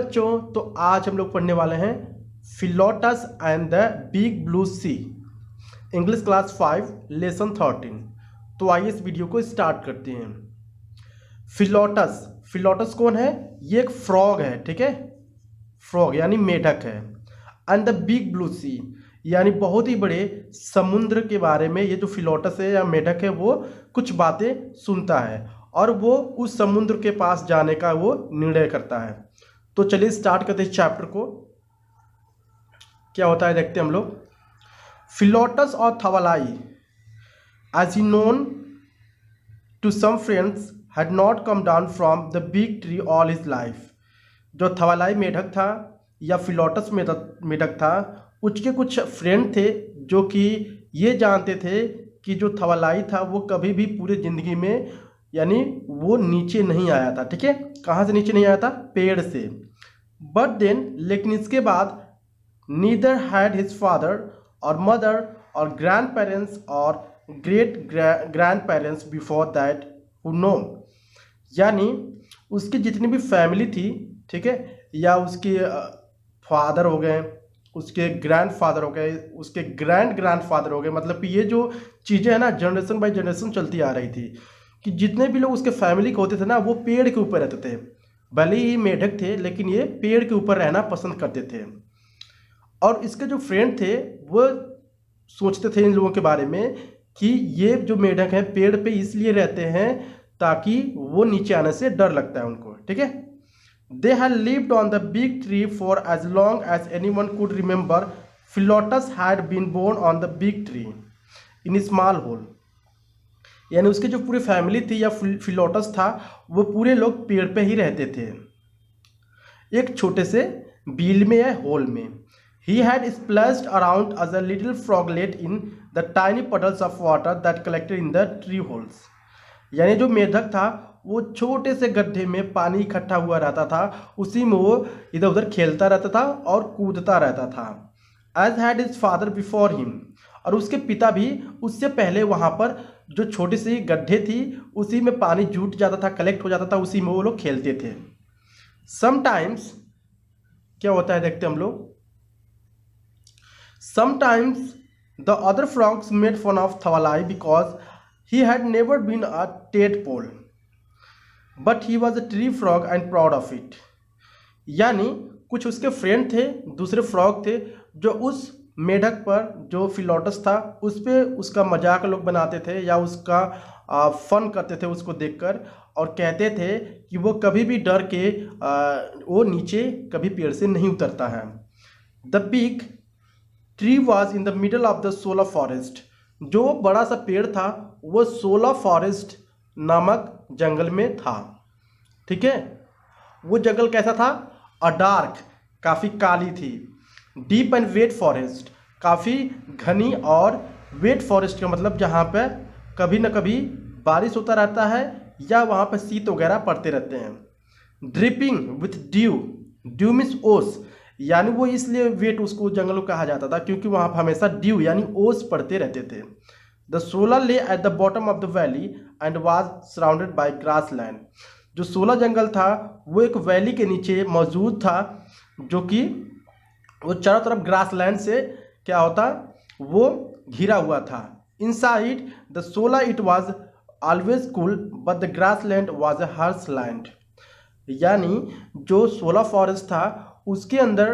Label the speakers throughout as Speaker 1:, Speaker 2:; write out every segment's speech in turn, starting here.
Speaker 1: बच्चों, तो आज हम लोग पढ़ने वाले हैं फिलोटस and the big blue sea, English class 5 lesson 13। तो आइए इस वीडियो को स्टार्ट करते हैं। फिलोटस, फिलोटस कौन है? ये एक फ्रॉग है, ठीक है, फ्रॉग यानी मेढक है। एंड द बिग ब्लू सी यानी बहुत ही बड़े समुद्र के बारे में ये जो फिलोटस है या मेढक है वो कुछ बातें सुनता है और वो उस समुद्र के पास जाने का वो निर्णय करता है। तो चलिए स्टार्ट करते हैं इस चैप्टर को। क्या होता है देखते हैं हम लोग। फिलोटस और Thavalai as he known to some friends had not come down from the big tree all his life. जो थवालाई मेढक था या फिलोटस मेढक था, उसके कुछ फ्रेंड थे जो कि ये जानते थे कि जो थवालाई था वो कभी भी पूरी ज़िंदगी में यानी वो नीचे नहीं आया था, ठीक है। कहाँ से नीचे नहीं आया था? पेड़ से। बट देन लेकिन इसके बाद नीदर हैड हिज फादर और मदर और ग्रैंड पेरेंट्स और great grand parents before that who know, यानी उसकी जितनी भी फैमिली थी, ठीक है, या उसके फादर हो गए, उसके ग्रैंड फादर हो गए, उसके ग्रैंड फादर हो गए, मतलब कि ये जो चीज़ें हैं ना जनरेशन बाय जनरेशन चलती आ रही थी कि जितने भी लोग उसके फैमिली के होते थे ना वो पेड़ के ऊपर रहते थे। भले ही मेढक थे लेकिन ये पेड़ के ऊपर रहना पसंद करते थे। और इसके जो फ्रेंड थे वो सोचते थे इन लोगों के बारे में कि ये जो मेढक हैं पेड़ पे इसलिए रहते हैं ताकि वो नीचे आने से डर लगता है उनको, ठीक है। They had lived on the big tree for as long as anyone could remember. Philotas had been born on the big tree in a small hole. यानी उसकी जो पूरी फैमिली थी या फिलोटस था वो पूरे लोग पेड़ पे ही रहते थे, एक छोटे से बील में या होल में। He had splashed around as a little froglet in the tiny puddles of water that collected in the tree holes. यानी जो मेढक था वो छोटे से गड्ढे में पानी इकट्ठा हुआ रहता था, उसी में वो इधर उधर खेलता रहता था और कूदता रहता था। As had his father before him, और उसके पिता भी उससे पहले वहाँ पर जो छोटी सी गड्ढे थी उसी में पानी जुट जाता था, कलेक्ट हो जाता था, उसी में वो लोग खेलते थे। समटाइम्स क्या होता है देखते हम लोग। Sometimes the other frogs made fun of Thavalai because he had never been a tadpole, but he was a tree frog and proud of it. यानी कुछ उसके फ्रेंड थे, दूसरे फ्रॉग थे जो उस मेढक पर जो फिलोटस था उस पर उसका मजाक लोग बनाते थे या उसका फन करते थे उसको देखकर, और कहते थे कि वो कभी भी डर के वो नीचे कभी पेड़ से नहीं उतरता है। The big tree was in the middle of the shola forest. जो बड़ा सा पेड़ था वो सोला फॉरेस्ट नामक जंगल में था, ठीक है। वो जंगल कैसा था? अ डार्क, काफ़ी काली थी। डीप एंड वेट फॉरेस्ट, काफ़ी घनी और वेट फॉरेस्ट का मतलब जहाँ पे कभी न कभी बारिश होता रहता है या वहाँ पे शीत वगैरह पड़ते रहते हैं। Dripping with due, due means ओस, यानी वो इसलिए वेट उसको जंगल को कहा जाता था क्योंकि वहाँ पर हमेशा ड्यू यानी ओस पड़ते रहते थे। द सोला ले at the bottom of the valley and was surrounded by grass land. जो सोला जंगल था वो एक वैली के नीचे मौजूद था जो कि वो चारों तरफ ग्रास लैंड से क्या होता वो घिरा हुआ था। इनसाइड द सोला it was always cool but the grass land was a harsh land. यानी जो सोला फॉरेस्ट था उसके अंदर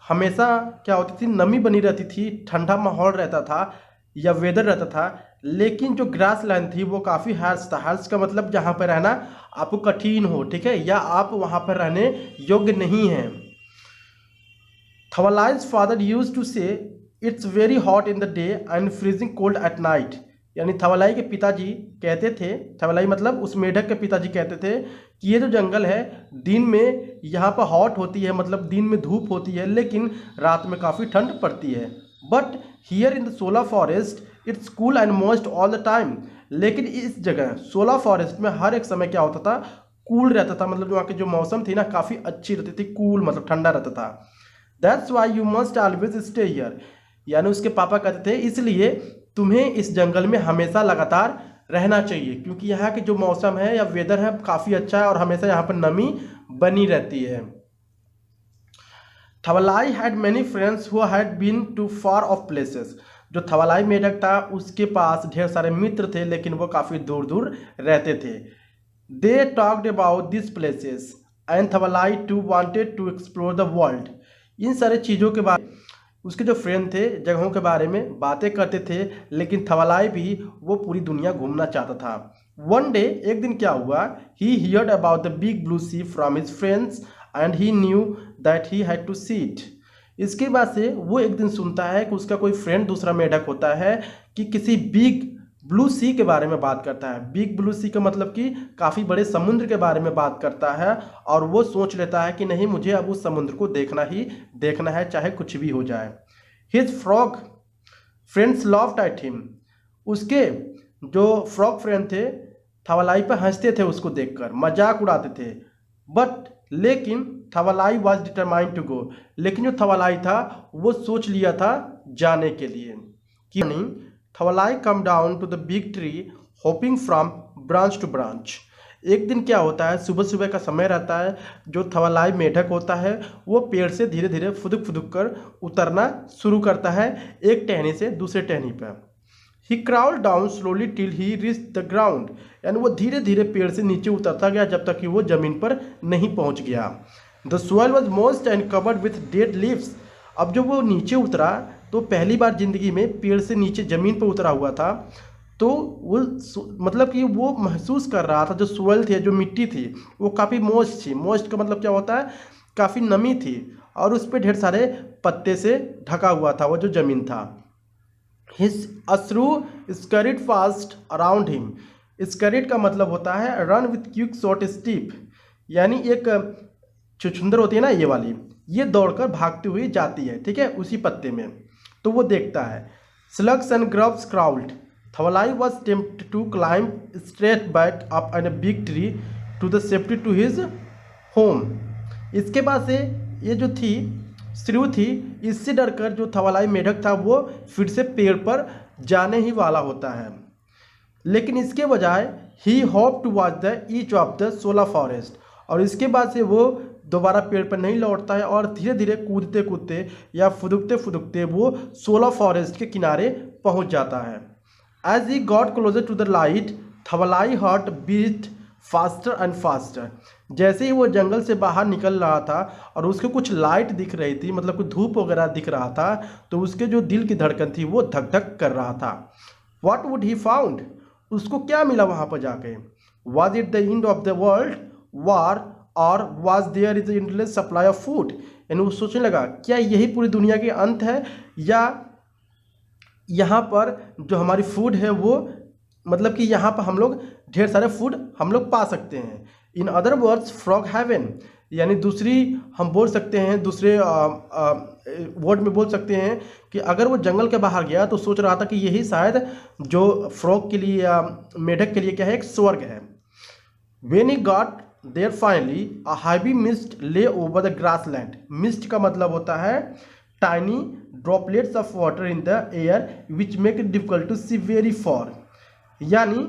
Speaker 1: हमेशा क्या होती थी, नमी बनी रहती थी, ठंडा माहौल रहता था या वेदर रहता था, लेकिन जो ग्रास लैंड थी वो काफ़ी हार्श था। हार्श का मतलब जहाँ पर रहना आपको कठिन हो, ठीक है, या आप वहाँ पर रहने योग्य नहीं हैं। थवालाइज फादर यूज्ड टू से it's very hot in the day and freezing cold at night. यानी थवालाई के पिताजी कहते थे, थवालाई मतलब उस मेढक के पिताजी कहते थे कि ये जो जंगल है दिन में यहाँ पर हॉट होती है, मतलब दिन में धूप होती है, लेकिन रात में काफ़ी ठंड पड़ती है। But here in the shola forest it's cool and moist all the time. लेकिन इस जगह सोला फॉरेस्ट में हर एक समय क्या होता था, कूल रहता था, मतलब वहाँ की जो मौसम थी ना काफ़ी अच्छी रहती थी, कूल मतलब ठंडा रहता था। That's why you must always stay here. यानी उसके पापा कहते थे इसलिए तुम्हें इस जंगल में हमेशा लगातार रहना चाहिए क्योंकि यहाँ की जो मौसम है या वेदर है काफ़ी अच्छा है और हमेशा यहाँ पर नमी बनी रहती है। Thavalai had many friends who had been to far off places. जो थवलाई मेढक था उसके पास ढेर सारे मित्र थे, लेकिन वो काफ़ी दूर दूर रहते थे। They talked about this places and Thavalai too wanted to explore the world. इन सारे चीज़ों के बारे उसके जो फ्रेंड थे जगहों के बारे में बातें करते थे, लेकिन थवलाई भी वो पूरी दुनिया घूमना चाहता था। वन डे, एक दिन क्या हुआ, he heard about the big blue sea from his friends and he knew that he had to see it. इसके बाद से वो एक दिन सुनता है कि उसका कोई फ्रेंड दूसरा मेढक होता है कि किसी बिग ब्लू सी के बारे में बात करता है। बिग ब्लू सी का मतलब कि काफ़ी बड़े समुद्र के बारे में बात करता है, और वो सोच लेता है कि नहीं, मुझे अब उस समुद्र को देखना ही देखना है, चाहे कुछ भी हो जाए। His frog friends loved at him. उसके जो फ्रॉग फ्रेंड थे थवलाई पर हंसते थे, उसको देखकर मजाक उड़ाते थे। बट लेकिन थवलाई वॉज डिटरमाइंड टू गो। लेकिन जो थवलाई था वो सोच लिया था जाने के लिए कि नहीं। Thavalai come down to the big tree hopping from branch to branch. एक दिन क्या होता है, सुबह सुबह का समय रहता है, जो थवलाई मेढक होता है वो पेड़ से धीरे धीरे फुदुक फुदुक कर उतरना शुरू करता है, एक टहनी से दूसरे टहनी पर। He crawled down slowly till he reach the ground. यानी वो धीरे धीरे पेड़ से नीचे उतरता गया जब तक कि वो जमीन पर नहीं पहुंच गया। The soil was most and covered with dead leaves. अब जब वो नीचे उतरा तो पहली बार जिंदगी में पेड़ से नीचे ज़मीन पर उतरा हुआ था, तो वो मतलब कि वो महसूस कर रहा था जो सोइल थी, जो मिट्टी थी, वो काफ़ी मॉइस्ट थी। मॉइस्ट का मतलब क्या होता है, काफ़ी नमी थी, और उस पर ढेर सारे पत्ते से ढका हुआ था वो जो ज़मीन था। हिज अश्रू स्करिड फास्ट अराउंड हिम। स्करिड का मतलब होता है run with quick short steep, यानी एक छुछुंदर होती है ना, ये वाली, ये दौड़कर भागती हुई जाती है, ठीक है, उसी पत्ते में। तो वो देखता है slugs and grubs crawled. Thavalai was tempted to climb straight back up an a big tree to the safety to his home. इसके बाद से ये जो थी श्रू थी, इससे डरकर जो थवलाई मेढक था वो फिर से पेड़ पर जाने ही वाला होता है, लेकिन इसके बजाय he hop to watch the each of the shola forest. और इसके बाद से वो दोबारा पेड़ पर नहीं लौटता है, और धीरे धीरे कूदते कूदते या फुदकते फुदकते वो सोला फॉरेस्ट के किनारे पहुंच जाता है। As he got closer to the light Thavalai heart beat faster and faster. जैसे ही वो जंगल से बाहर निकल रहा था और उसको कुछ लाइट दिख रही थी, मतलब कुछ धूप वगैरह दिख रहा था, तो उसके जो दिल की धड़कन थी वो धक धक कर रहा था। What would he found? उसको क्या मिला वहाँ पर जाके? Was it the end of the world or और was there is endless supply of food? यानी वो सोचने लगा क्या यही पूरी दुनिया के अंत है, या यहाँ पर जो हमारी फूड है वो, मतलब कि यहाँ पर हम लोग ढेर सारे फूड हम लोग पा सकते हैं। In other words frog heaven, यानी दूसरी हम बोल सकते हैं, दूसरे वर्ड में बोल सकते हैं कि अगर वो जंगल के बाहर गया तो सोच रहा था कि यही शायद जो फ्रॉग के लिए या मेढक के लिए क्या है, एक स्वर्ग है। When he got there finally a heavy mist lay over the grassland. मिस्ट का मतलब होता है tiny droplets of water in the air which make it difficult to see very far. यानी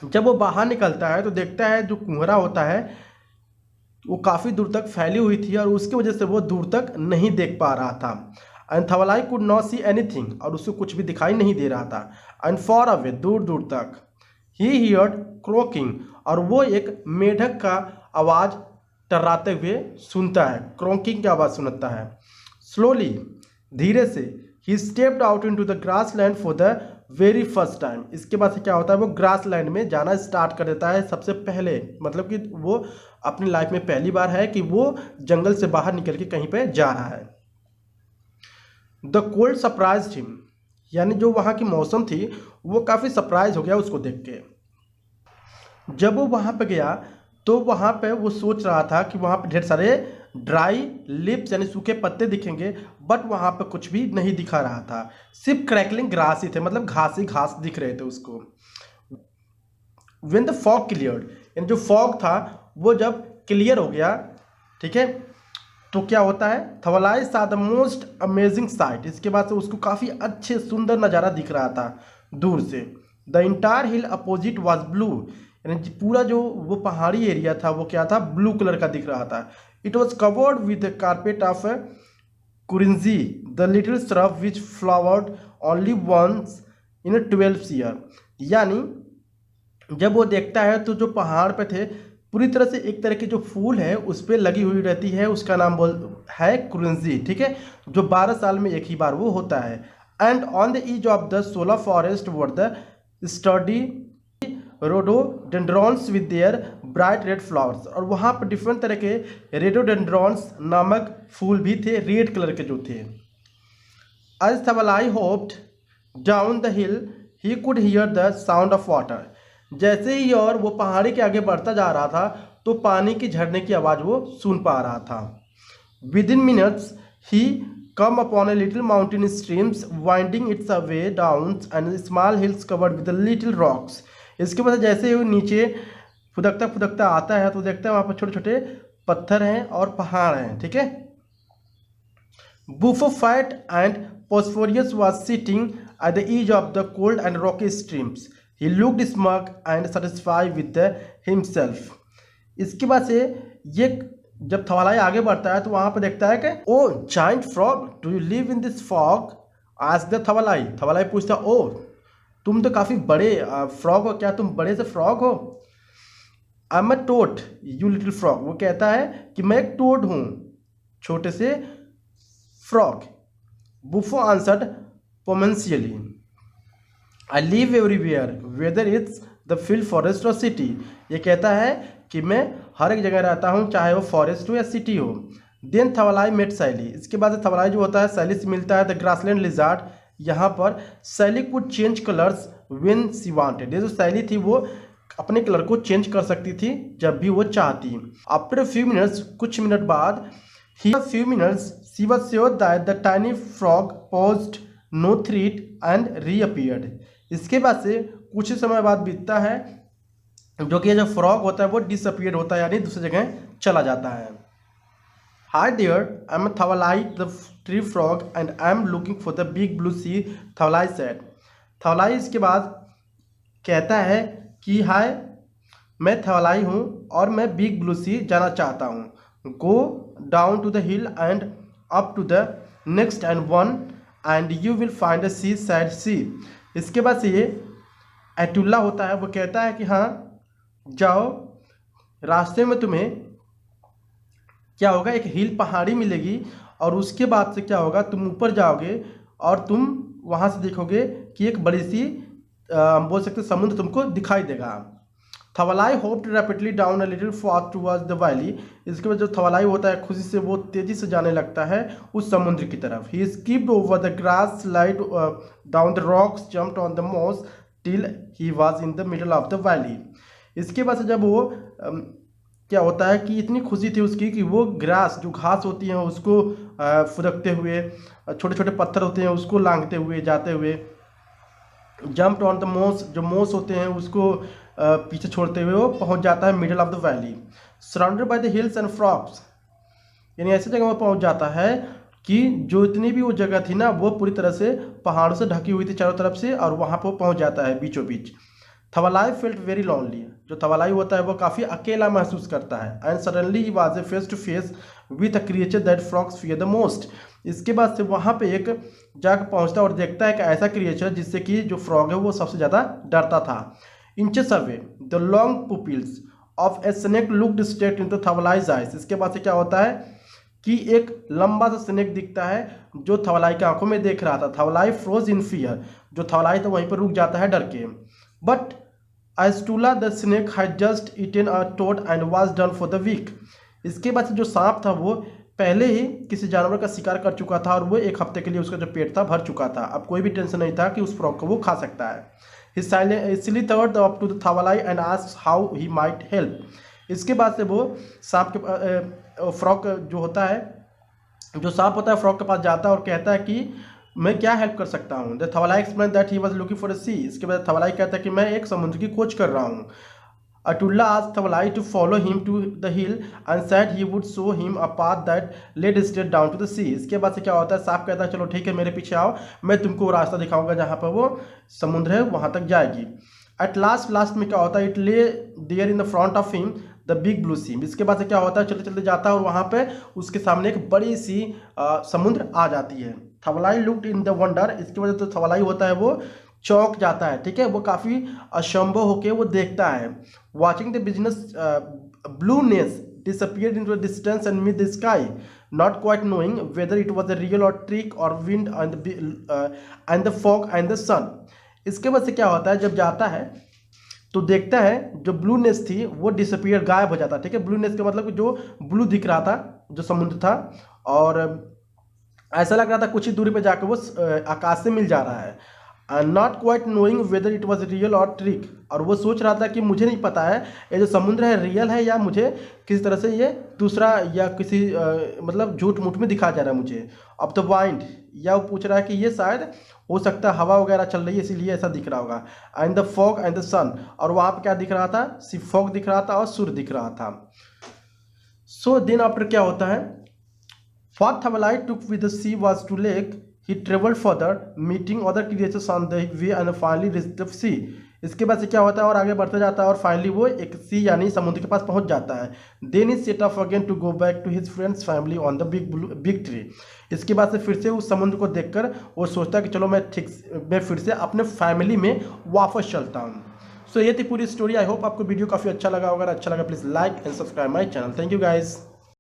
Speaker 1: जब वो बाहर निकलता है तो देखता है जो कुहरा होता है वो काफ़ी दूर तक फैली हुई थी, और उसकी वजह से वो दूर तक नहीं देख पा रहा था। And Thavalai could not see anything, और उसको कुछ भी दिखाई नहीं दे रहा था। एंड फॉर अवे, दूर दूर तक, ही हियर्ड क्रोकिंग, और वो एक मेढक का आवाज़ टर्राते हुए सुनता है, क्रोकिंग की आवाज़ सुनता है। स्लोली, धीरे से, ही stepped out into the grass land for the very first time. इसके बाद से क्या होता है, वो ग्रास लैंड में जाना स्टार्ट कर देता है सबसे पहले, मतलब कि वो अपनी लाइफ में पहली बार है कि वो जंगल से बाहर निकल के कहीं पे जा रहा है। द कोल्ड सरप्राइज्ड हिम, यानी जो वहाँ की मौसम थी वो काफ़ी सरप्राइज हो गया उसको देख के। जब वो वहाँ पे गया तो वहाँ पे वो सोच रहा था कि वहाँ पे ढेर सारे ड्राई लिप्स यानी सूखे पत्ते दिखेंगे, बट वहाँ पे कुछ भी नहीं दिखा रहा था, सिर्फ क्रैकलिंग ग्रास ही थे, मतलब घास ही घास दिख रहे थे उसको। व्हेन द फॉग क्लियर्ड, यानी जो फॉग था वो जब क्लियर हो गया, ठीक है, तो क्या होता है, थवलाई सा द मोस्ट अमेजिंग साइट। इसके बाद से उसको काफ़ी अच्छे सुंदर नज़ारा दिख रहा था दूर से। The entire hill opposite was blue, यानी पूरा जो वो पहाड़ी एरिया था वो क्या था, ब्लू कलर का दिख रहा था। It was covered with a carpet of Kurinji, the little shrub which flowered only once in 12 years. यानी जब वो देखता है तो जो पहाड़ पे थे पूरी तरह से एक तरह के जो फूल है उस पर लगी हुई रहती है, उसका नाम है कुरिंजी, ठीक है, जो 12 साल में एक ही बार वो होता है. And on the edge of the shola forest were the sturdy rhododendrons with their bright red flowers. और वहाँ पर डिफरेंट तरह के रेडोडेंड्रॉन्स नामक फूल भी थे, रेड कलर के जो थे. As Thavalai hopped down the hill, he could hear the sound of water. जैसे ही और वो पहाड़ी के आगे बढ़ता जा रहा था तो पानी की झरने की आवाज़ वो सुन पा रहा था. Within minutes, he come upon a little mountain streams winding its way down and small hills covered with the little rocks. इसके बाद जैसे ही वो नीचे फुदकता फुदकता आता है तो देखता है वहाँ पर छोटे छोटे पत्थर हैं और पहाड़ हैं, ठीक है. Bufo Fat and Phosphorus was sitting at the edge of the cold and rocky streams. He looked smug and satisfied with himself. इसके बाद से ये जब थवालाई आगे बढ़ता है तो वहाँ पर देखता है कि oh giant frog, do you live in this fog? Asked the Thavalai. Thavalai पूछता, ओ तुम तो काफ़ी बड़े फ्रॉग हो, क्या तुम बड़े से फ्रॉग हो? I am a toad you little frog. वो कहता है कि मैं एक टोड हूँ, छोटे से frog. Bufo answered pompously, I live everywhere whether it's the field forest और सिटी. ये कहता है कि मैं हर एक जगह रहता हूँ, चाहे वो फॉरेस्ट हो या सिटी हो. देन थवालाई मेट सैली. इसके बाद थवालाई जो होता है सैली से मिलता है. The grassland lizard. यहाँ पर Sally could change colours when she wanted. ये जो सैली थी वो अपने कलर को चेंज कर सकती थी जब भी वो चाहती. आफ्टर फ्यू मिनट्स, कुछ मिनट बाद, few minutes, she was sure that the tiny frog paused, no threat, and reappeared. इसके बाद से कुछ समय बाद बीतता है जो कि जो फ्रॉग होता है वो डिसअपियर होता है, यानी दूसरी जगह चला जाता है. Hi there, I'm a Thavalai, the tree frog, and I'm looking for the big blue sea, Thavalai said. Thavalai इसके बाद कहता है कि हाय, मैं थवालाई हूँ और मैं बिग ब्लू सी जाना चाहता हूँ. Go down to the hill and up to the next and one and you will find a sea, said she. इसके बाद से ये एटुल्ला होता है, वो कहता है कि हाँ जाओ, रास्ते में तुम्हें क्या होगा, एक हिल पहाड़ी मिलेगी और उसके बाद से क्या होगा, तुम ऊपर जाओगे और तुम वहाँ से देखोगे कि एक बड़ी सी हम बोल सकते समुद्र तुमको दिखाई देगा. Thavalai hopped rapidly down a little fast towards the valley. इसके बाद जो थवालाई होता है खुशी से वो तेजी से जाने लगता है उस समुद्र की तरफ. He skipped over the grass, slide down the rocks, jumped on the moss till he was in the middle of the valley. इसके बाद से जब वो क्या होता है कि इतनी खुशी थी उसकी कि वो ग्रास, जो घास होती है उसको फुदकते हुए, छोटे छोटे पत्थर होते हैं उसको लांघते हुए जाते हुए, जंप्ड ऑन द मोस, जो मोस होते हैं उसको पीछे छोड़ते हुए वो पहुंच जाता है middle of the valley, surrounded by the hills and frogs. यानी ऐसी जगह वो पहुंच जाता है कि जो इतनी भी वो जगह थी ना वो पूरी तरह से पहाड़ों से ढकी हुई थी चारों तरफ से, और वहाँ पर वो पहुँच जाता है बीचों बीच. थवालाई फेल्ट वेरी लॉनली. जो थवालाई होता है वो काफ़ी अकेला महसूस करता है. And suddenly he was a face to face with a creature that frogs fear the most. इसके बाद से वहाँ पे एक जाकर पहुँचता और देखता है कि ऐसा क्रिएचर जिससे कि जो फ्रॉग है वो सबसे ज़्यादा डरता था. Inches away the long pupils of a snake looked straight into Thavalai's eyes. इसके बाद से क्या होता है कि एक लंबा सा स्नेक दिखता है जो थवालाई की आंखों में देख रहा था. थवालाई फ्रोज इन फियर. जो थवालाई था वहीं पर रुक जाता है डर के. But Astula the snake had just eaten a toad and was done for the week. इसके बाद से जो सांप था वो पहले ही किसी जानवर का शिकार कर चुका था और वो एक हफ्ते के लिए उसका जो पेट था भर चुका था. अब कोई भी टेंशन नहीं था कि उस फ्रॉग को वो खा सकता है. He silently thought up to the Thavalai and asked how he might help. इसके बाद से वो सांप के फ्रॉग जो होता है, जो सांप होता है फ्रॉग के पास जाता है और कहता है कि मैं क्या हेल्प कर सकता हूँ. The Thavalai explain that he was looking for a sea. इसके बाद थवालाई कहता है कि मैं एक समुद्र की खोज कर रहा हूँ. Atulla asked Thavalai to follow him to the hill and said he would show him a path that led straight down to the sea. इसके बाद से क्या होता है, सांप कहता है चलो ठीक है मेरे पीछे आओ, मैं तुमको वो रास्ता दिखाऊंगा जहाँ पर वो समुद्र है वहाँ तक जाएगी. एट लास्ट में क्या होता है, it lay there in the front of him the big blue sea. इसके बाद से क्या होता है, चलते चलते जाता है और वहाँ पे उसके सामने एक बड़ी सी समुद्र आ जाती है। थवलाई लुक्ड इन द वंडर, इसकी वजह से थवलाई होता है वो चौंक जाता है, ठीक है, वो काफ़ी असंभव होके वो देखता है। Watching the business blueness disappeared into the distance and mid the sky, not quite knowing whether it was a real or trick or wind and the fog and the sun। इसके बाद से क्या होता है, जब जाता है तो देखता है जो ब्लूनेस थी वो डिसअपियर, गायब हो जाता है, ठीक है। ब्लूनेस का मतलब जो ब्लू दिख रहा था, जो समुद्र था, और ऐसा लग रहा था कुछ ही दूरी पे जाकर वो आकाश से मिल जा रहा है। Not quite knowing whether it was real और ट्रिक, और वो सोच रहा था कि मुझे नहीं पता है ये जो समुद्र है रियल है या मुझे किसी तरह से ये दूसरा या किसी मतलब झूठ मूठ में दिखा जा रहा है मुझे। अब तो वाइंड, या वो पूछ रहा है कि ये शायद हो सकता है हवा वगैरह चल रही है इसीलिए ऐसा दिख रहा होगा। And the fog and the sun, और वहाँ पे क्या दिख रहा था, सिर्फ फॉग दिख रहा था और सूर्य दिख रहा था। सो देन आफ्टर क्या होता है, what Thamalai took with the sea was to lake, he traveled further meeting other creatures on the way and finally reached the sea। इसके बाद से क्या होता है और आगे बढ़ता जाता है और फाइनली वो एक सी यानी समुद्र के पास पहुंच जाता है। Then he set off again to go back to his friends family on the big tree. इसके बाद से फिर से उस समुद्र को देखकर वो सोचता है कि चलो मैं फिर से अपने फैमिली में वापस चलता हूँ। सो ये थी पूरी स्टोरी। आई होप आपको वीडियो काफ़ी अच्छा लगा होगा। अच्छा लगा please like and subscribe my channel. Thank you guys.